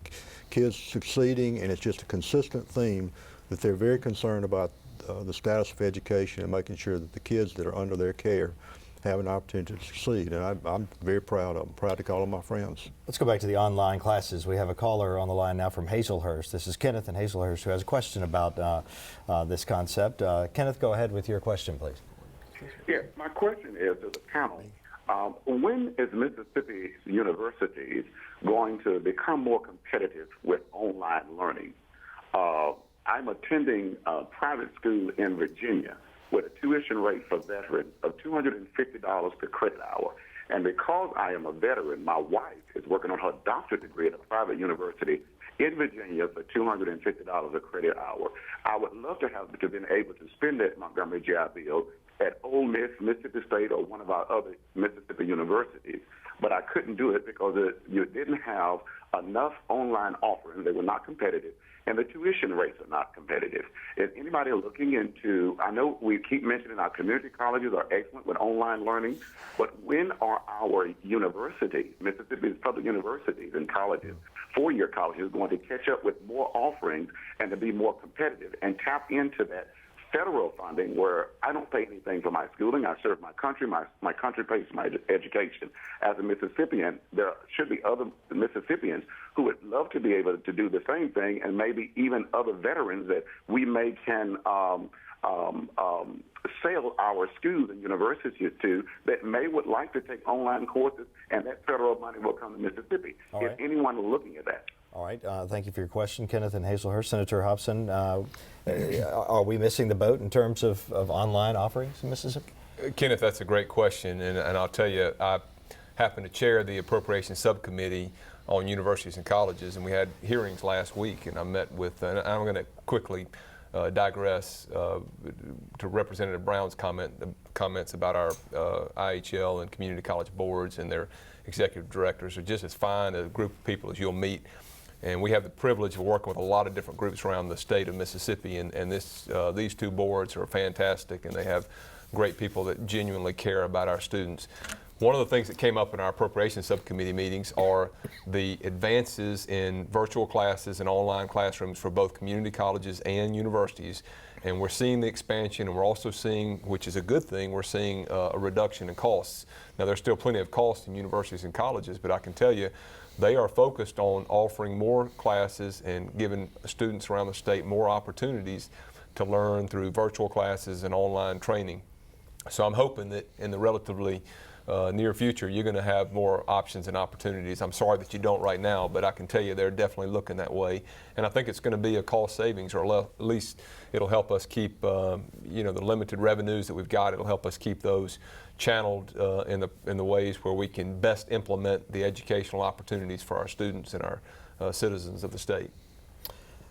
C: kids succeeding, and it's just a consistent theme that they're very concerned about the status of education and making sure that the kids that are under their care have an opportunity to succeed. And I'm very proud of them, proud to call them my friends.
A: Let's go back to the online classes. We have a caller on the line now from Hazelhurst. This is Kenneth in Hazelhurst, who has a question about this concept. Kenneth, go ahead with your question, please.
J: Yes, my question is to the panel, when is Mississippi universities going to become more competitive with online learning? I'm attending a private school in Virginia with a tuition rate for veterans of $250 per credit hour. And because I am a veteran, my wife is working on her doctorate degree at a private university in Virginia for $250 a credit hour. I would love to have been able to spend that Montgomery GI Bill at Ole Miss, Mississippi State, or one of our other Mississippi universities. But I couldn't do it because you didn't have enough online offerings. They were not competitive, and the tuition rates are not competitive. Is anybody looking into, I know we keep mentioning our community colleges are excellent with online learning, but when are our universities, Mississippi's public universities and colleges, four-year colleges, going to catch up with more offerings and to be more competitive and tap into that federal funding where I don't pay anything for my schooling. I serve my country. My country pays for my education. As a Mississippian, there should be other Mississippians who would love to be able to do the same thing, and maybe even other veterans that we can sell our schools and universities to that would like to take online courses, and that federal money will come to Mississippi. Is anyone looking at that?
A: All right. Thank you for your question, Kenneth and Hazelhurst. Senator Hobson, are we missing the boat in terms of online offerings in Mississippi?
E: Kenneth, that's a great question, and I'll tell you, I happen to chair the Appropriations Subcommittee on Universities and Colleges, and we had hearings last week, and I met with, and I'm going to quickly digress to Representative Brown's comments about our IHL and community college boards and their executive directors are just as fine a group of people as you'll meet. And we have the privilege of working with a lot of different groups around the state of Mississippi, and these two boards are fantastic, and they have great people that genuinely care about our students. One of the things that came up in our appropriations subcommittee meetings are the advances in virtual classes and online classrooms for both community colleges and universities. And we're seeing the expansion, and we're also seeing, which is a good thing, we're seeing a reduction in costs. Now, there's still plenty of costs in universities and colleges, but I can tell you they are focused on offering more classes and giving students around the state more opportunities to learn through virtual classes and online training. So I'm hoping that in the relatively near future, you're going to have more options and opportunities. I'm sorry that you don't right now, but I can tell you they're definitely looking that way. And I think it's going to be a cost savings, or at least it'll help us keep, the limited revenues that we've got. It'll help us keep those channeled in the ways where we can best implement the educational opportunities for our students and our citizens of the state.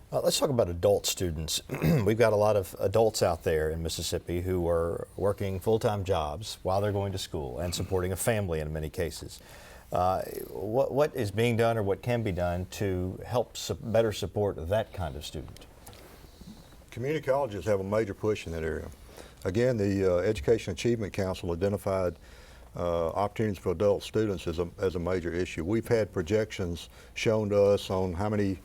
A: Let's talk about adult students. We've got a lot of adults out there in Mississippi who are working full-time jobs while they're going to school and supporting a family in many cases. What is being done or what can be done to help better support that kind of student?
C: Community colleges have a major push in that area. Again, the Education Achievement Council identified opportunities for adult students as a major issue. We've had projections shown to us on how many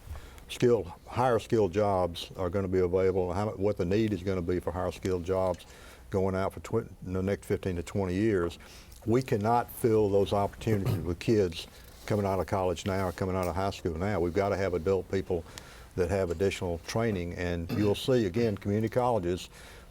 C: higher skilled jobs are going to be available, what the need is going to be for higher skilled jobs going out for the next 15 to 20 years. We cannot fill those opportunities with kids coming out of college now or coming out of high school now. We've got to have adult people that have additional training, and you'll see again community colleges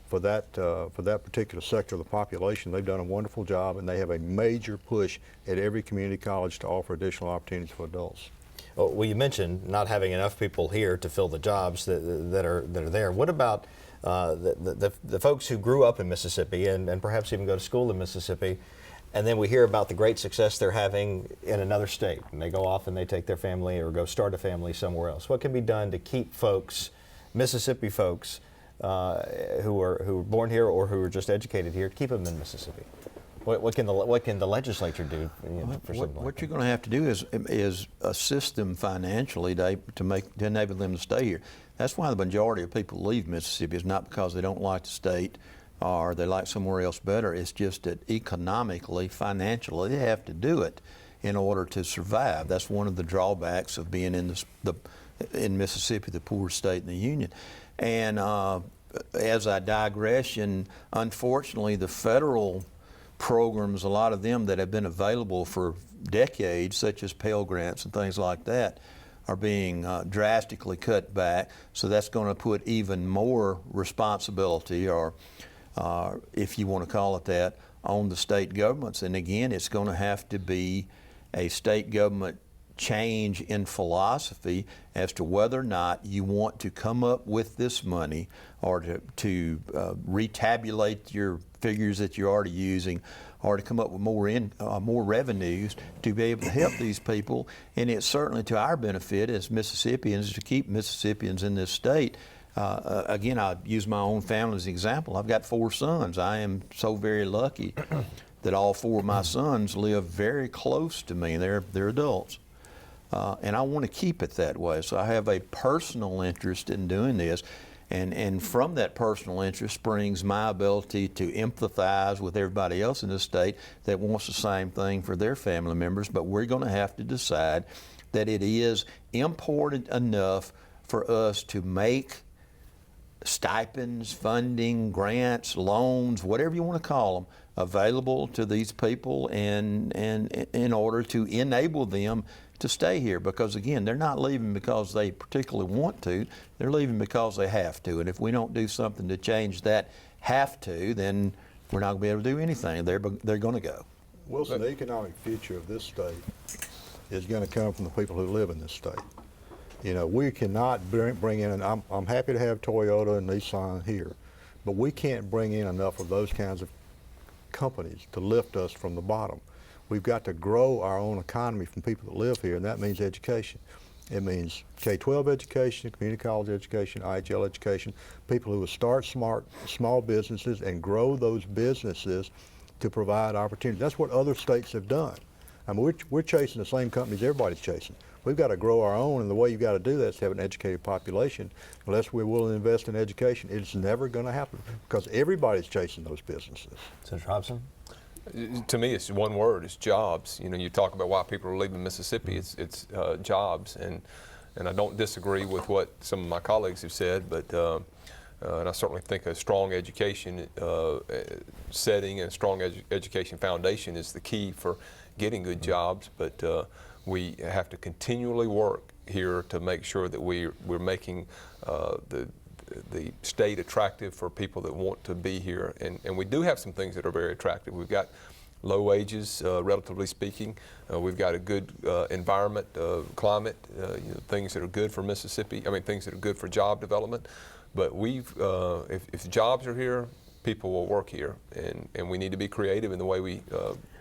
C: for that particular sector of the population. They've done a wonderful job, and they have a major push at every community college to offer additional opportunities for adults.
A: Well, you mentioned not having enough people here to fill the jobs that are there. What about the folks who grew up in Mississippi and perhaps even go to school in Mississippi, and then we hear about the great success they're having in another state, and they go off and they take their family or go start a family somewhere else? What can be done to keep folks, Mississippi folks, who are born here or who are just educated here, to keep them in Mississippi? What can the legislature do for something like
D: What
A: that?
D: you're going to have to do is assist them financially to enable them to stay here. That's why the majority of people leave Mississippi. It's not because they don't like the state or they like somewhere else better. It's just that economically, financially, they have to do it in order to survive. That's one of the drawbacks of being in Mississippi, the poorest state in the union. And as I digress, and unfortunately, the federal programs, a lot of them that have been available for decades, such as Pell Grants and things like that, are being drastically cut back. So that's going to put even more responsibility, or if you want to call it that, on the state governments. And again, it's going to have to be a state government change in philosophy as to whether or not you want to come up with this money or to retabulate your figures that you're already using, or to come up with more revenues to be able to help these people. And it's certainly to our benefit as Mississippians to keep Mississippians in this state. Again, I use my own family as an example. I've got 4 sons. I am so very lucky that all 4 of my sons live very close to me. They're adults. And I want to keep it that way. So I have a personal interest in doing this. And from that personal interest springs my ability to empathize with everybody else in the state that wants the same thing for their family members. But we're going to have to decide that it is important enough for us to make stipends, funding, grants, loans, whatever you want to call them, available to these people, and in order to enable them to stay here. Because again, they're not leaving because they particularly want to, they're leaving because they have to. And if we don't do something to change that have to, then we're not going to be able to do anything. They're going to go.
C: Wilson, the economic future of this state is going to come from the people who live in this state. You know, we cannot bring in, and I'm happy to have Toyota and Nissan here, but we can't bring in enough of those kinds of companies to lift us from the bottom. We've got to grow our own economy from people that live here, and that means education. It means K-12 education, community college education, IHL education, people who will start small businesses and grow those businesses to provide opportunities. That's what other states have done. I mean, we're chasing the same companies everybody's chasing. We've got to grow our own, and the way you've got to do that is to have an educated population. Unless we're willing to invest in education, it's never going to happen because everybody's chasing those businesses.
A: Senator Hobson?
E: To me, it's one word. It's jobs. You know, you talk about why people are leaving Mississippi. It's jobs, and I don't disagree with what some of my colleagues have said, but and I certainly think a strong education setting and a strong education foundation is the key for getting good jobs. But we have to continually work here to make sure that we're making the state attractive for people that want to be here. And we do have some things that are very attractive. We've got low wages, relatively speaking. We've got a good environment, climate, things that are good for Mississippi. I mean, things that are good for job development. But if jobs are here, people will work here. And we need to be creative in the way we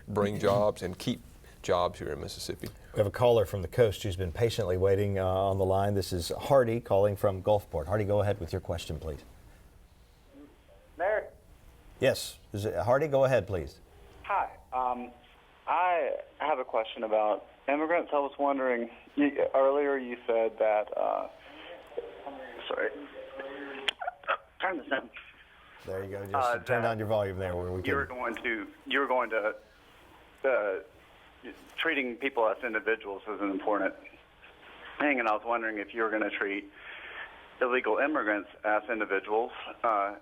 E: bring jobs and keep jobs here in Mississippi.
A: We have a caller from the coast who's been patiently waiting on the line. This is Hardy calling from Gulfport. Hardy, go ahead with your question, please.
K: Mary?
A: Yes. Is it Hardy? Go ahead, please.
K: Hi. I have a question about immigrants. I was wondering, earlier you said that, sorry, turn this down.
A: There you go. Just turn down your volume there. Where we
K: you were going to treating people as individuals is an important thing, and I was wondering if you were going to treat illegal immigrants as individuals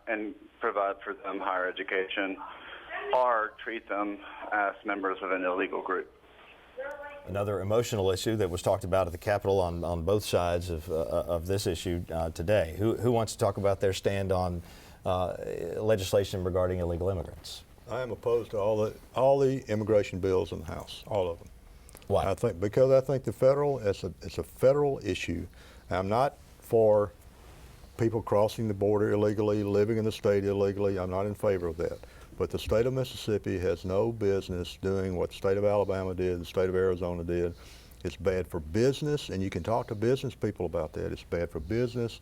K: and provide for them higher education, or treat them as members of an illegal group.
A: Another emotional issue that was talked about at the Capitol on both sides of this issue today. Who wants to talk about their stand on legislation regarding illegal immigrants?
C: I am opposed to all the immigration bills in the House, all of them.
A: Why?
C: Because I think it's a federal issue. I'm not for people crossing the border illegally, living in the state illegally. I'm not in favor of that. But the state of Mississippi has no business doing what the state of Alabama did, the state of Arizona did. It's bad for business, and you can talk to business people about that. It's bad for business.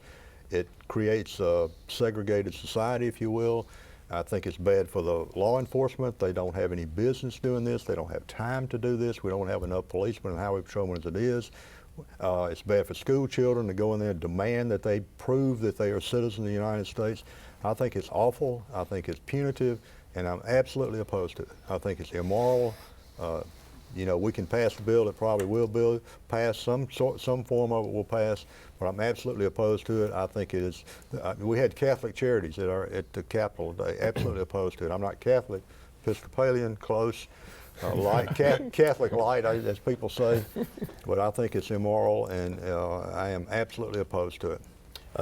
C: It creates a segregated society, if you will. I think it's bad for the law enforcement. They don't have any business doing this. They don't have time to do this. We don't have enough policemen and highway patrolmen as it is. It's bad for school children to go in there and demand that they prove that they are citizens of the United States. I think it's awful. I think it's punitive, and I'm absolutely opposed to it. I think it's immoral. We can pass a bill that probably will pass. Some form of it will pass, but I'm absolutely opposed to it. I think it is. We had Catholic charities at the Capitol today. Absolutely opposed to it. I'm not Catholic, Episcopalian, close, Catholic light, as people say, but I think it's immoral, and I am absolutely opposed to it.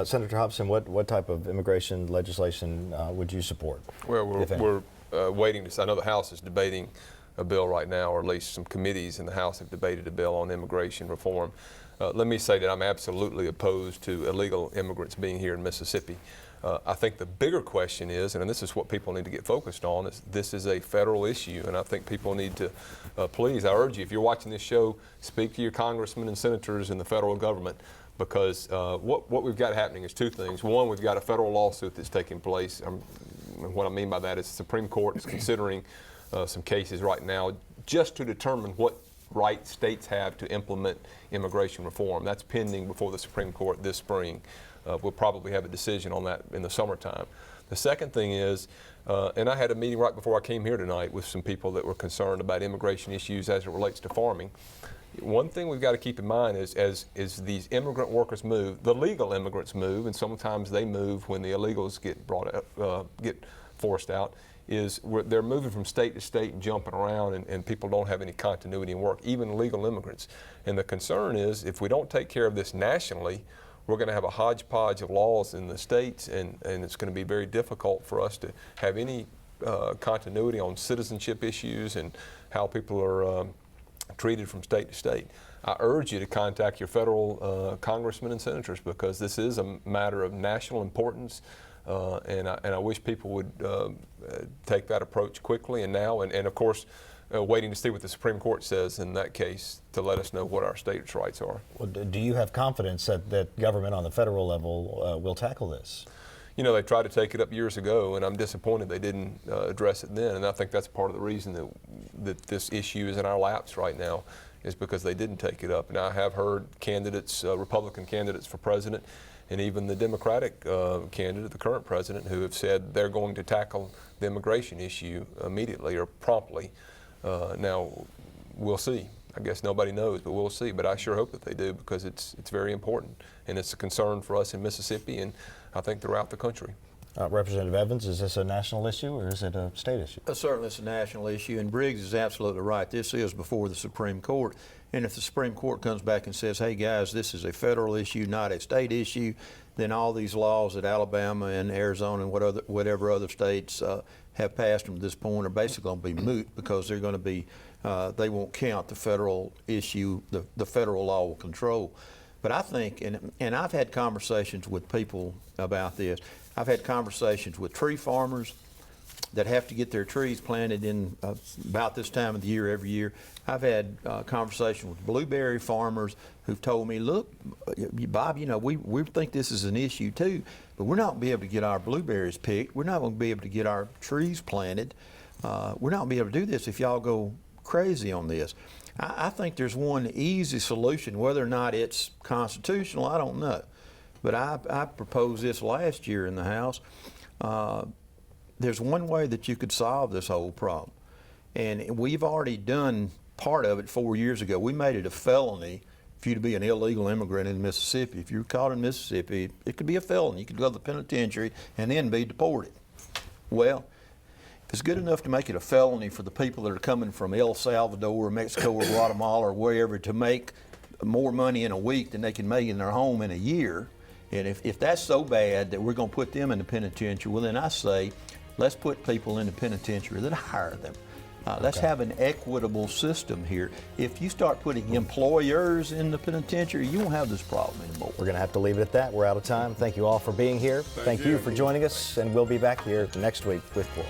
A: Senator Hobson, what type of immigration legislation would you support?
E: Well, we're waiting to. I know the House is debating a bill right now, or at least some committees in the House have debated a bill on immigration reform. Let me say that I'm absolutely opposed to illegal immigrants being here in Mississippi. I think the bigger question is, and this is what people need to get focused on, is this is a federal issue, and I think people need to, please, I urge you, if you're watching this show, speak to your congressmen and senators in the federal government, because what we've got happening is two things. One, we've got a federal lawsuit that's taking place. What I mean by that is the Supreme Court is considering some cases right now just to determine what right states have to implement immigration reform. That's pending before the Supreme Court this spring. We'll probably have a decision on that in the summertime. The second thing is, and I had a meeting right before I came here tonight with some people that were concerned about immigration issues as it relates to farming. One thing we've got to keep in mind is as these immigrant workers move, the legal immigrants move, and sometimes they move when the illegals get forced out, they're moving from state to state and jumping around, and people don't have any continuity in work, even legal immigrants. And the concern is if we don't take care of this nationally, we're going to have a hodgepodge of laws in the states, and it's going to be very difficult for us to have any continuity on citizenship issues and how people are treated from state to state. I urge you to contact your federal congressmen and senators, because this is a matter of national importance. And I wish people would take that approach quickly and now, and of course, waiting to see what the Supreme Court says in that case to let us know what our states' rights are.
A: Well, do you have confidence that government on the federal level will tackle this?
E: You know, they tried to take it up years ago, and I'm disappointed they didn't address it then. And I think that's part of the reason that this issue is in our laps right now, is because they didn't take it up. And I have heard candidates, Republican candidates for president, and even the Democratic candidate, the current president, who have said they're going to tackle the immigration issue immediately or promptly. Now, we'll see. I guess nobody knows, but we'll see. But I sure hope that they do, because it's very important, and it's a concern for us in Mississippi and I think throughout the country.
A: Representative Evans, is this a national issue or is it a state issue?
D: Certainly it's a national issue, and Briggs is absolutely right. This is before the Supreme Court, and if the Supreme Court comes back and says, hey guys, this is a federal issue, not a state issue, then all these laws that Alabama and Arizona and whatever other states have passed from this point are basically going to be moot, because they're going to be, they won't count the federal issue, the federal law will control. But I think, and I've had conversations with people about this. I've had conversations with tree farmers that have to get their trees planted in about this time of the year every year. I've had conversations with blueberry farmers who've told me, look, Bob, you know, we think this is an issue too, but we're not going to be able to get our blueberries picked. We're not going to be able to get our trees planted. We're not going to be able to do this if y'all go crazy on this. I think there's one easy solution. Whether or not it's constitutional, I don't know. But I proposed this last year in the House. There's one way that you could solve this whole problem. And we've already done part of it 4 years ago. We made it a felony for you to be an illegal immigrant in Mississippi. If you're caught in Mississippi, it could be a felony. You could go to the penitentiary and then be deported. Well, if it's good enough to make it a felony for the people that are coming from El Salvador or Mexico or Guatemala or wherever to make more money in a week than they can make in their home in a year, and if that's so bad that we're going to put them in the penitentiary, well, then I say, let's put people in the penitentiary that hire them. Let's have an equitable system here. If you start putting employers in the penitentiary, you won't have this problem anymore.
A: We're going to have to leave it at that. We're out of time. Thank you all for being here. Thank you for joining us, and we'll be back here next week with Quorum.